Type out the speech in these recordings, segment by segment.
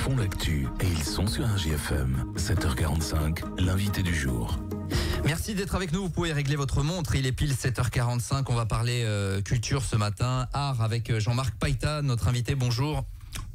font l'actu et ils sont sur un GFM. 7h45, l'invité du jour. Merci d'être avec nous, vous pouvez régler votre montre, il est pile 7h45, on va parler culture ce matin, art avec Jean-Marc Païta, notre invité, bonjour.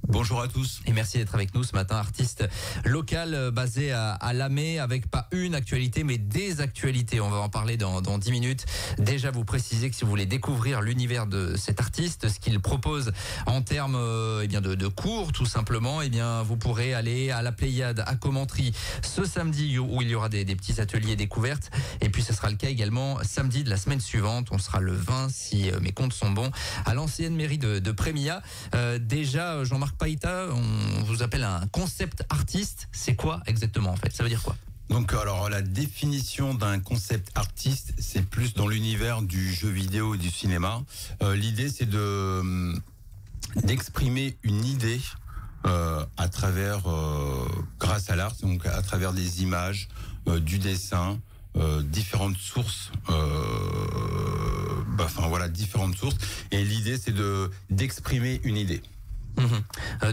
Bonjour à tous. Et merci d'être avec nous ce matin, artiste local basé à Lamé avec pas une actualité mais des actualités. On va en parler dans 10 minutes. Déjà vous préciser que si vous voulez découvrir l'univers de cet artiste, ce qu'il propose en termes de cours tout simplement, vous pourrez aller à la Pléiade à Commentry ce samedi où il y aura des petits ateliers découvertes. Et puis ce sera le cas également samedi de la semaine suivante. On sera le 20 si mes comptes sont bons à l'ancienne mairie de Prémilla. Déjà Jean-Marc Païta, on vous appelle un concept artiste. C'est quoi exactement en fait? Ça veut dire quoi? Donc alors la définition d'un concept artiste, c'est plus dans l'univers du jeu vidéo et du cinéma. L'idée c'est d'exprimer une idée à travers grâce à l'art, donc à travers des images, du dessin, différentes sources. Différentes sources. Et l'idée c'est d'exprimer une idée.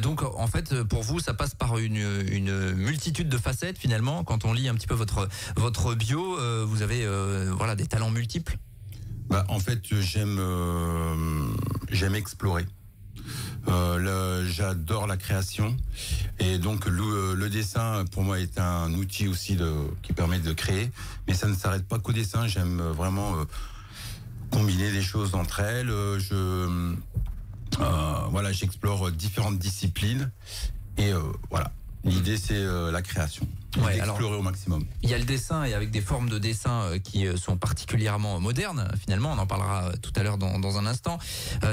Donc en fait pour vous ça passe par une multitude de facettes finalement. Quand on lit un petit peu votre bio, vous avez des talents multiples. En fait j'aime explorer. J'adore la création et donc le dessin pour moi est un outil aussi qui permet de créer, mais ça ne s'arrête pas qu'au dessin. J'aime vraiment combiner des choses entre elles. J'explore différentes disciplines et l'idée c'est la création. Explorer au maximum. Il y a le dessin et avec des formes de dessin qui sont particulièrement modernes finalement, on en parlera tout à l'heure dans un instant.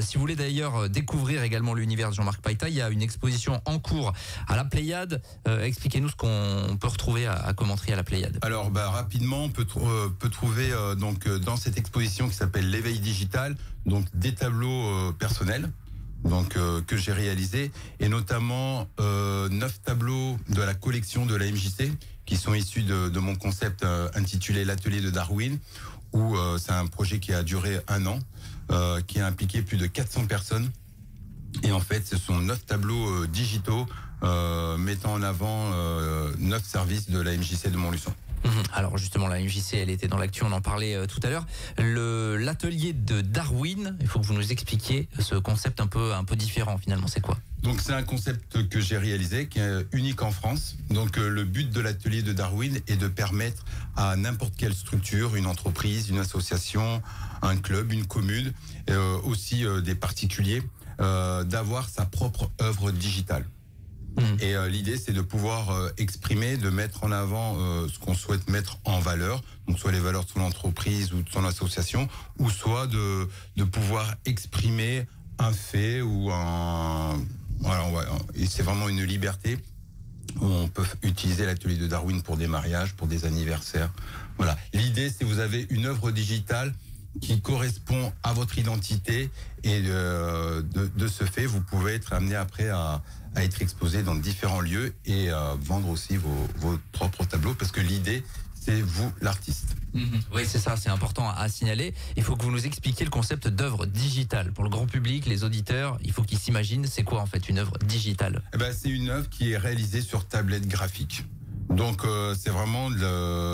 Si vous voulez d'ailleurs découvrir également l'univers de Jean-Marc Païta, il y a une exposition en cours à la Pléiade. Expliquez-nous ce qu'on peut retrouver à Commentry à la Pléiade. Alors rapidement on peut trouver dans cette exposition qui s'appelle l'éveil digital, donc des tableaux personnels que j'ai réalisé, et notamment 9 tableaux de la collection de la MJC qui sont issus de mon concept intitulé l'atelier de Darwin, où c'est un projet qui a duré 1 an, qui a impliqué plus de 400 personnes. Et en fait ce sont 9 tableaux digitaux mettant en avant 9 services de la MJC de Montluçon. Alors justement la MJC elle était dans l'actu, on en parlait tout à l'heure. L'atelier de Darwin, il faut que vous nous expliquiez ce concept un peu différent finalement, c'est quoi? Donc c'est un concept que j'ai réalisé qui est unique en France. Donc le but de l'atelier de Darwin est de permettre à n'importe quelle structure, une entreprise, une association, un club, une commune, aussi des particuliers, d'avoir sa propre œuvre digitale. Et l'idée c'est de pouvoir exprimer, de mettre en avant ce qu'on souhaite mettre en valeur, donc soit les valeurs de son entreprise ou de son association, ou soit de pouvoir exprimer un fait ou et c'est vraiment une liberté où on peut utiliser l'atelier de Darwin pour des mariages, pour des anniversaires. Voilà. L'idée c'est que vous avez une œuvre digitale qui correspond à votre identité, et de ce fait vous pouvez être amené après à être exposé dans différents lieux et vendre aussi vos propres tableaux, parce que l'idée c'est vous l'artiste. Oui c'est ça, c'est important à signaler. Il faut que vous nous expliquiez le concept d'œuvre digitale pour le grand public, les auditeurs. Il faut qu'ils s'imaginent c'est quoi en fait une œuvre digitale. C'est une œuvre qui est réalisée sur tablette graphique. Donc c'est vraiment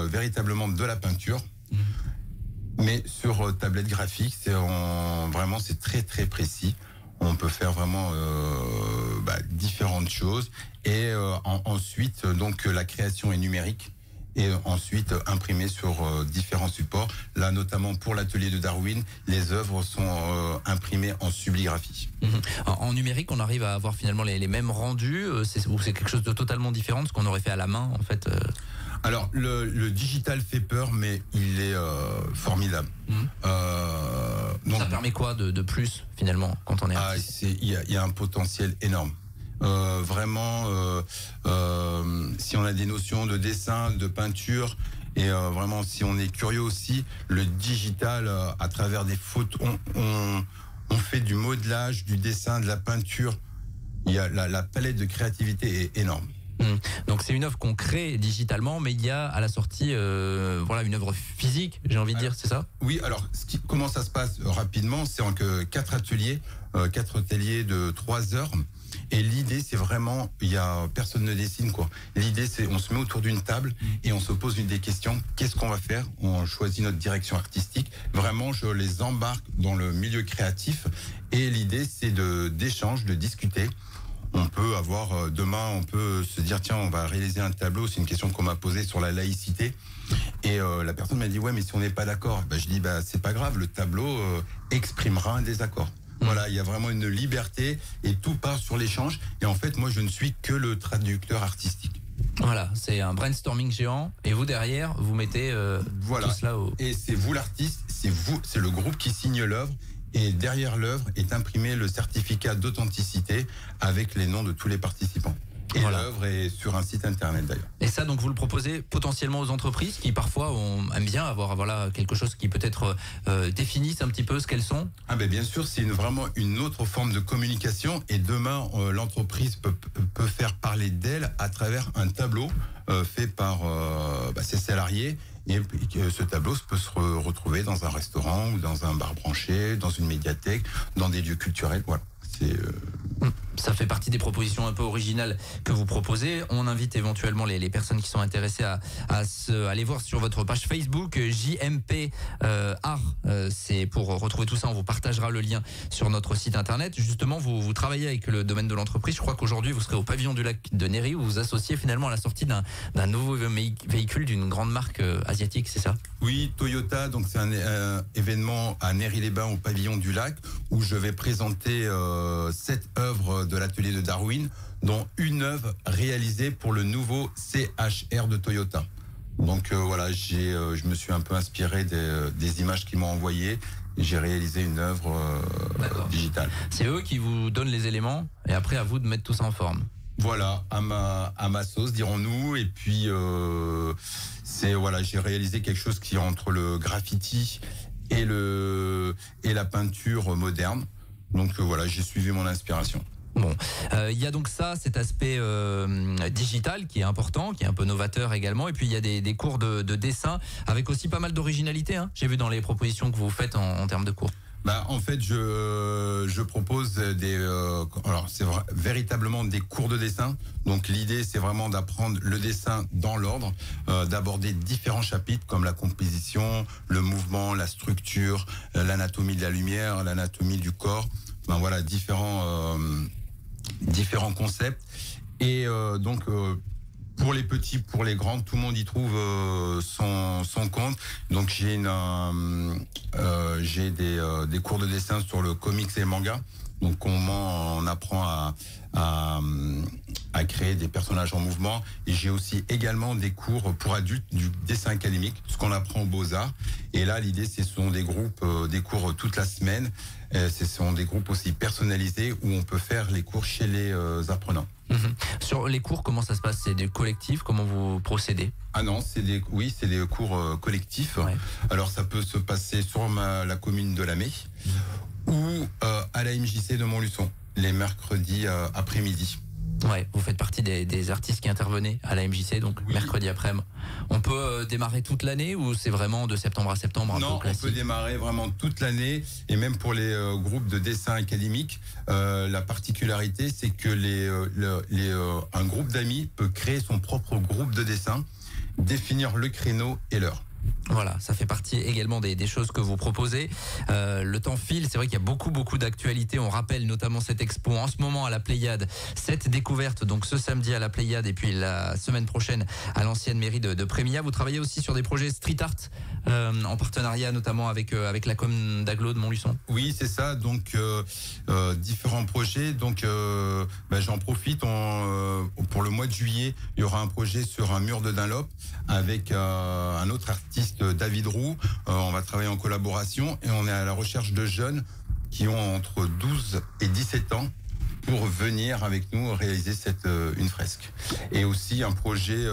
véritablement de la peinture. Mais sur tablette graphique, c'est très très précis. On peut faire vraiment différentes choses. Et ensuite, donc la création est numérique et ensuite imprimée sur différents supports. Là, notamment pour l'atelier de Darwin, les œuvres sont imprimées en subligraphie. En numérique, on arrive à avoir finalement les mêmes rendus, ou c'est quelque chose de totalement différent de ce qu'on aurait fait à la main en fait. Alors le digital fait peur, mais il est formidable. Ça permet quoi de plus finalement quand on est artiste? Il y a un potentiel énorme. Si on a des notions de dessin, de peinture, et vraiment si on est curieux aussi, le digital à travers des photos, on fait du modelage, du dessin, de la peinture. Il y a la palette de créativité est énorme. Donc c'est une œuvre qu'on crée digitalement, mais il y a à la sortie voilà, une œuvre physique, j'ai envie de dire, c'est ça? Oui, alors comment ça se passe rapidement? C'est en 4 ateliers de 3 heures. Et l'idée, c'est vraiment, personne ne dessine quoi. L'idée, c'est on se met autour d'une table et on se pose des questions. Qu'est-ce qu'on va faire? On choisit notre direction artistique. Vraiment, je les embarque dans le milieu créatif. Et l'idée, c'est d'échange, de discuter. On peut avoir, demain, on peut se dire, tiens, on va réaliser un tableau. C'est une question qu'on m'a posée sur la laïcité. Et la personne m'a dit, ouais, mais si on n'est pas d'accord, je dis, c'est pas grave, le tableau exprimera un désaccord. Voilà, il y a vraiment une liberté et tout part sur l'échange. Et en fait, moi, je ne suis que le traducteur artistique. Voilà, c'est un brainstorming géant. Et vous, derrière, vous mettez voilà. tout cela au... Et c'est vous l'artiste, c'est le groupe qui signe l'œuvre. Et derrière l'œuvre est imprimé le certificat d'authenticité avec les noms de tous les participants. Et voilà. L'œuvre est sur un site internet d'ailleurs. Et ça, donc vous le proposez potentiellement aux entreprises qui parfois aiment bien avoir quelque chose qui peut-être définisse un petit peu ce qu'elles sont? Bien sûr, c'est vraiment une autre forme de communication. Et demain, l'entreprise peut faire parler d'elle à travers un tableau fait par ses salariés. Et ce tableau peut se retrouver dans un restaurant ou dans un bar branché, dans une médiathèque, dans des lieux culturels. Voilà. Ça fait partie des propositions un peu originales que vous proposez. On invite éventuellement les personnes qui sont intéressées à aller voir sur votre page Facebook JMP Art. C'est pour retrouver tout ça, on vous partagera le lien sur notre site internet. Justement, vous travaillez avec le domaine de l'entreprise. Je crois qu'aujourd'hui vous serez au pavillon du lac de Néry où vous vous associez finalement à la sortie d'un nouveau véhicule d'une grande marque asiatique, c'est ça? Oui, Toyota. Donc c'est un événement à Néry-les-Bains au pavillon du lac où je vais présenter 7 œuvres de l'atelier de Darwin, dont une œuvre réalisée pour le nouveau CHR de Toyota. Donc voilà, je me suis un peu inspiré des images qu'ils m'ont envoyées et j'ai réalisé une œuvre digitale. C'est eux qui vous donnent les éléments et après à vous de mettre tout ça en forme. Voilà, à ma sauce, dirons-nous. Et puis j'ai réalisé quelque chose qui est entre le graffiti et la peinture moderne. Donc voilà, j'ai suivi mon inspiration. Bon, il y a donc cet aspect digital qui est important, qui est un peu novateur également, et puis il y a des cours de dessin avec aussi pas mal d'originalité, hein. J'ai vu dans les propositions que vous faites en termes de cours. En fait, je propose c'est véritablement des cours de dessin. Donc l'idée, c'est vraiment d'apprendre le dessin dans l'ordre, d'aborder différents chapitres comme la composition, le mouvement, la structure, l'anatomie de la lumière, l'anatomie du corps. Voilà, différents concepts. Et pour les petits, pour les grands, tout le monde y trouve son compte. Donc j'ai des cours de dessin sur le comics et le manga. Donc comment on apprend à créer des personnages en mouvement. Et j'ai aussi également des cours pour adultes du dessin académique, ce qu'on apprend aux Beaux-Arts. Et là, l'idée, ce sont des cours toute la semaine. Ce sont des groupes aussi personnalisés où on peut faire les cours chez les apprenants. Sur les cours, comment ça se passe? C'est des collectifs? Comment vous procédez? Ah non, c'est des cours collectifs. Ouais. Alors ça peut se passer sur la commune de Lamé ou à la MJC de Montluçon, les mercredis après-midi. Ouais, vous faites partie des artistes qui intervenaient à la MJC, donc oui. Mercredi après-midi. On peut démarrer toute l'année ou c'est vraiment de septembre à septembre? Non, on peut démarrer vraiment toute l'année et même pour les groupes de dessin académique, la particularité c'est que un groupe d'amis peut créer son propre groupe de dessin, définir le créneau et l'heure. Voilà, ça fait partie également des choses que vous proposez. Le temps file, c'est vrai qu'il y a beaucoup d'actualités. On rappelle notamment cette expo en ce moment à la Pléiade. Cette découverte, donc ce samedi à la Pléiade et puis la semaine prochaine à l'ancienne mairie de Prémilla. Vous travaillez aussi sur des projets street art en partenariat notamment avec la commune d'Aglo de Montluçon. Oui, c'est ça. Donc différents projets. Donc j'en profite. Pour le mois de juillet, il y aura un projet sur un mur de Dunlop avec un autre artiste, David Roux. On va travailler en collaboration et on est à la recherche de jeunes qui ont entre 12 et 17 ans pour venir avec nous réaliser une fresque. Et aussi un projet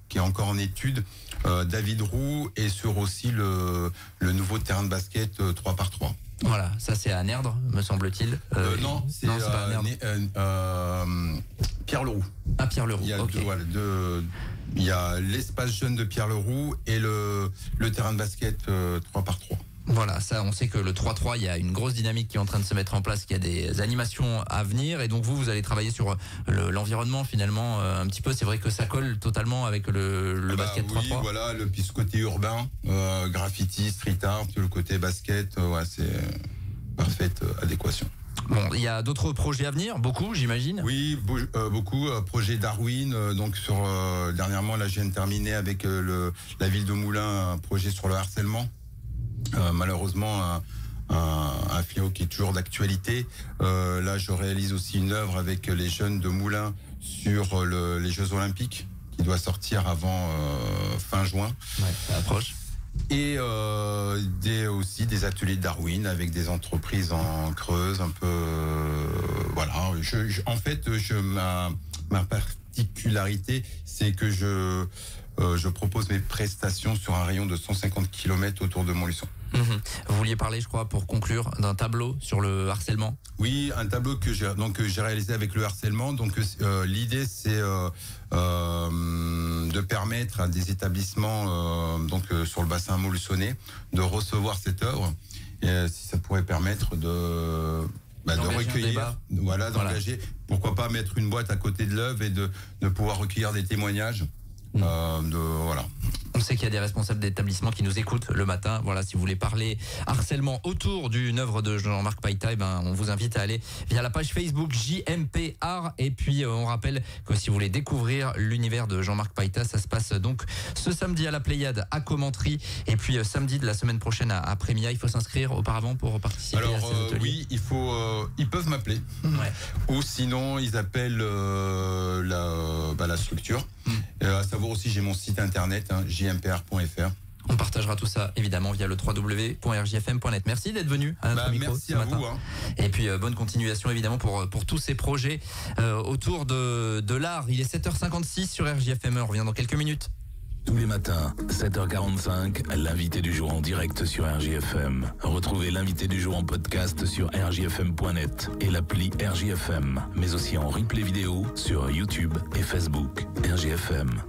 qui est encore en étude, David Roux, et sur aussi le nouveau terrain de basket 3x3. Voilà, ça c'est à Nerdre, me semble-t-il. Non, c'est pas à Nerdre. Pierre Leroux. À Pierre-Leroux. Il y a Ok. il y a l'espace jeune de Pierre-Leroux et le terrain de basket 3x3. Voilà, ça, on sait que le 3-3, il y a une grosse dynamique qui est en train de se mettre en place, qu'il y a des animations à venir, et donc vous allez travailler sur l'environnement finalement un petit peu. C'est vrai que ça colle totalement avec le basket 3-3. Oui, voilà, puis ce côté urbain, graffiti, street art, le côté basket, c'est parfaite adéquation. Bon, il y a d'autres projets à venir, beaucoup, j'imagine. Oui, beaucoup. Projet Darwin, donc dernièrement, là, je viens de terminer avec la ville de Moulins un projet sur le harcèlement. Malheureusement, un fléau qui est toujours d'actualité. Là, je réalise aussi une œuvre avec les jeunes de Moulins sur les Jeux Olympiques, qui doit sortir avant fin juin. Ouais, ça approche. Et aussi des ateliers de Darwin avec des entreprises en Creuse, un peu. Voilà. En fait, ma particularité, c'est que je propose mes prestations sur un rayon de 150 km autour de Montluçon. Vous vouliez parler, je crois, pour conclure, d'un tableau sur le harcèlement. Oui, un tableau que j'ai réalisé avec le harcèlement. Donc l'idée, c'est de permettre à des établissements sur le bassin montluçonnais de recevoir cette œuvre. Et si ça pourrait permettre de recueillir, d'engager. Pourquoi pas mettre une boîte à côté de l'œuvre et de pouvoir recueillir des témoignages. Voilà. On sait qu'il y a des responsables d'établissements qui nous écoutent le matin. Voilà, si vous voulez parler harcèlement autour d'une œuvre de Jean-Marc Païta, on vous invite à aller via la page Facebook JMP Art. Et puis on rappelle que si vous voulez découvrir l'univers de Jean-Marc Païta, ça se passe donc ce samedi à la Pléiade à Commentry, et puis samedi de la semaine prochaine à Prémia. Il faut s'inscrire auparavant pour participer à ces ateliers. Oui, ils peuvent m'appeler. Ouais. Ou sinon ils appellent la structure. À savoir aussi, j'ai mon site internet, jmpr.fr. On partagera tout ça évidemment via le www.rjfm.net. Merci d'être venu à notre micro merci ce à matin. vous. Et puis bonne continuation évidemment pour tous ces projets autour de l'art. Il est 7h56 sur RJFM. On revient dans quelques minutes. Tous les matins, 7h45, l'invité du jour en direct sur RJFM. Retrouvez l'invité du jour en podcast sur rjfm.net et l'appli RJFM, mais aussi en replay vidéo sur YouTube et Facebook. RJFM.